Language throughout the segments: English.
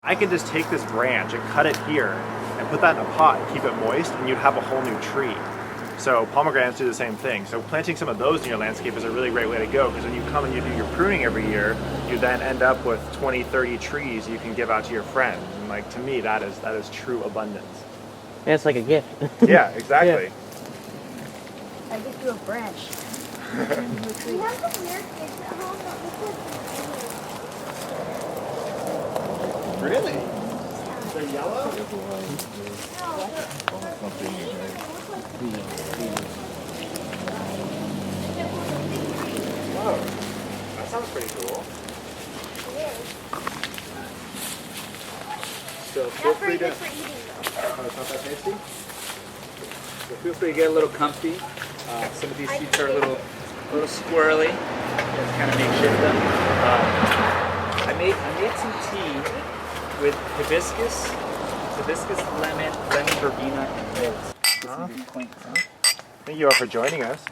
I could just take this branch and cut it here and put that in a pot and keep it moist, and you'd have a whole new tree. So pomegranates do the same thing. So planting some of those in your landscape is a really great way to go, because when you come and you do your pruning every year, you then end up with 20, 30 trees you can give out to your friends. And like, to me, that is true abundance. Yeah, it's like a gift. Yeah, exactly. I give you a branch. We have some weird kids at home that we could Really? They're yellow? Whoa, that sounds pretty cool. So feel free to... Oh, it's not that tasty? So feel free to get a little comfy. Some of these seats are a little squirrely. Just kind of makeshift them. I made some tea with hibiscus, lemon verbena, and mint. Thank you all for joining us.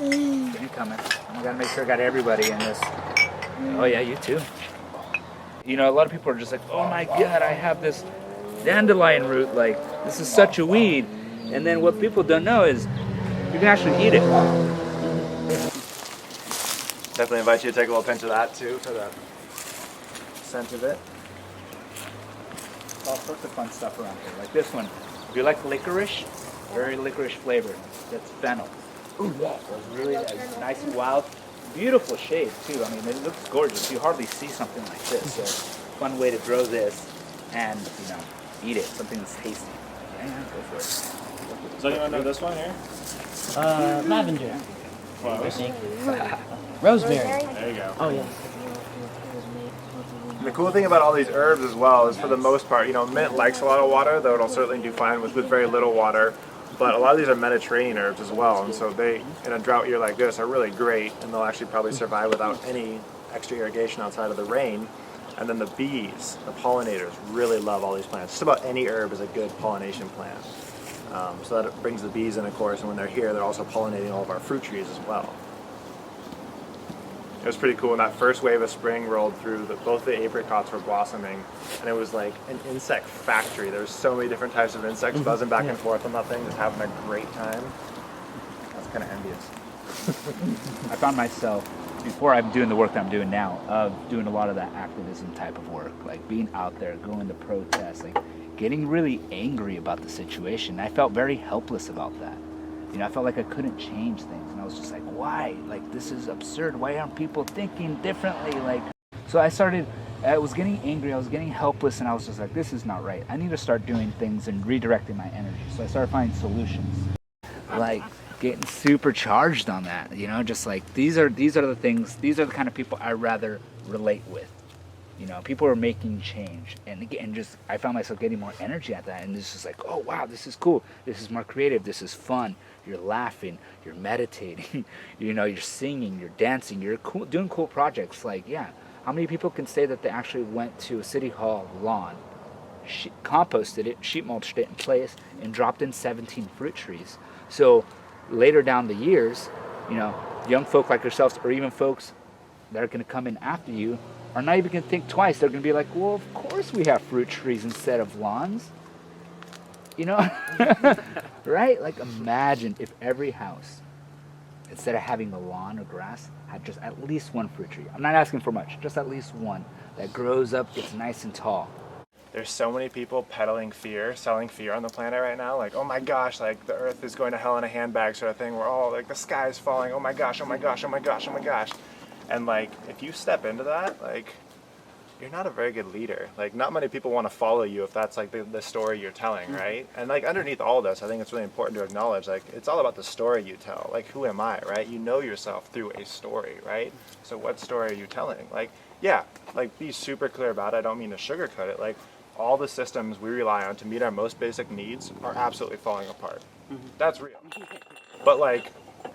Incoming. I gotta make sure I got everybody in this. Oh yeah, you too. You know, a lot of people are just like, oh my god, I have this dandelion root, like, this is such a weed. And then what people don't know is you can actually eat it. Definitely invite you to take a little pinch of that too, for the scent of it. All sorts of fun stuff around here. Like this one. If you like licorice, very licorice flavor. That's fennel. Ooh, yeah. So it's really nice and wild. Beautiful shade too. I mean, it looks gorgeous. You hardly see something like this. So fun way to grow this and, you know, eat it. Something that's tasty. Yeah, go for it. Does anyone know this one here? Lavender. Wow. I think. Rosemary. There you go. Oh, yeah. The cool thing about all these herbs as well is, for the most part, you know, mint likes a lot of water, though it'll certainly do fine with very little water. But a lot of these are Mediterranean herbs as well, and so they, in a drought year like this, are really great, and they'll actually probably survive without any extra irrigation outside of the rain. And then the bees, the pollinators, really love all these plants. Just about any herb is a good pollination plant. So that brings the bees in, of course, and when they're here, they're also pollinating all of our fruit trees as well. It was pretty cool when that first wave of spring rolled through. Both the apricots were blossoming, and it was like an insect factory. There was so many different types of insects buzzing back and forth on that thing, just having a great time. I was kind of envious. I found myself, before I'm doing the work that I'm doing now, of doing a lot of that activism type of work, like being out there, going to protest, like getting really angry about the situation. I felt very helpless about that. You know, I felt like I couldn't change things, and I was just like, why? Like, this is absurd. Why aren't people thinking differently? Like, so I was getting angry, I was getting helpless, and I was just like, this is not right. I need to start doing things and redirecting my energy. So I started finding solutions, like getting super charged on that. You know, just like these are the things. These are the kind of people I rather relate with. You know, people are making change, and just I found myself getting more energy at that, and it's just like, oh wow, this is cool. This is more creative. This is fun. You're laughing. You're meditating. You know, you're singing. You're dancing. You're cool, doing cool projects. Like, yeah, how many people can say that they actually went to a city hall lawn, composted it, sheet mulched it in place, and dropped in 17 fruit trees? So later down the years, you know, young folk like yourselves, or even folks that are going to come in after you, are not even going to think twice. They're going to be like, well, of course we have fruit trees instead of lawns. You know? Right? Like, imagine if every house, instead of having a lawn or grass, had just at least one fruit tree. I'm not asking for much, just at least one that grows up, gets nice and tall. There's so many people peddling fear, selling fear on the planet right now. Like, oh my gosh, like the earth is going to hell in a handbag sort of thing. Where, oh, like the sky is falling. Oh my gosh, oh my gosh, oh my gosh, oh my gosh. And like, if you step into that, like, you're not a very good leader. Like, not many people want to follow you if that's like the story you're telling, right? And like, underneath all this, I think it's really important to acknowledge, like, it's all about the story you tell. Like, who am I, right? You know yourself through a story, right? So what story are you telling? Like, yeah, like, be super clear about it. I don't mean to sugarcoat it. Like, all the systems we rely on to meet our most basic needs are absolutely falling apart. That's real. But like,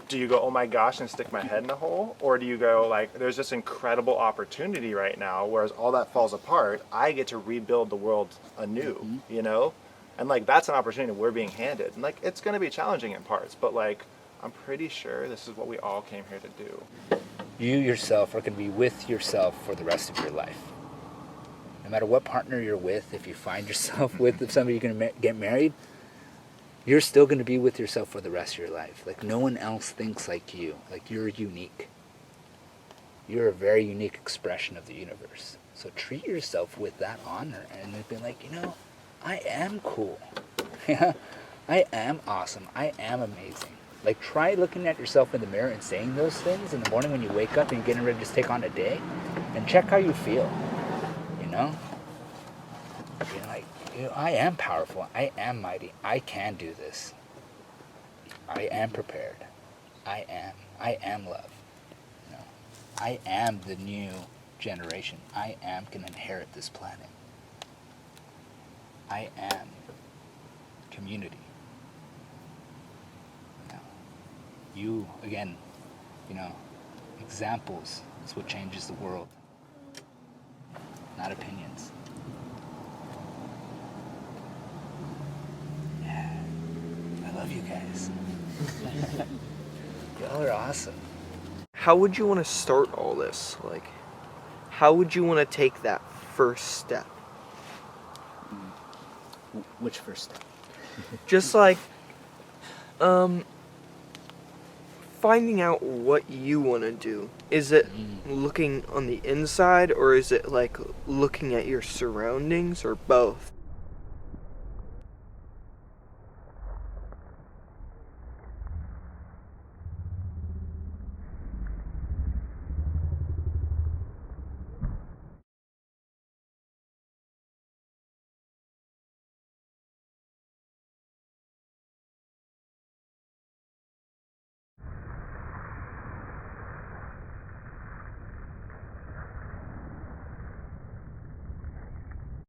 do you go, oh my gosh, and stick my head in a hole? Or do you go like, there's this incredible opportunity right now, whereas all that falls apart, I get to rebuild the world anew, you know? And like, that's an opportunity we're being handed. And like, it's gonna be challenging in parts, but like, I'm pretty sure this is what we all came here to do. You yourself are going to be with yourself for the rest of your life. No matter what partner you're with, if you find yourself with somebody you're going to get married, you're still going to be with yourself for the rest of your life. Like, no one else thinks like you. Like, you're unique. You're a very unique expression of the universe. So treat yourself with that honor and be like, you know, I am cool. Yeah, I am awesome. I am amazing. Like, try looking at yourself in the mirror and saying those things in the morning when you wake up and you're getting ready to just take on a day, and check how you feel. You know? You're like, you know, I am powerful. I am mighty. I can do this. I am prepared. I am love. You know? I am the new generation. I am can inherit this planet. I am community. You, again, you know, examples is what changes the world, not opinions. Yeah, I love you guys. Y'all are awesome. How would you want to start all this? Like, how would you want to take that first step? Which first step? Just like, finding out what you want to do. Is it looking on the inside, or is it like looking at your surroundings, or both?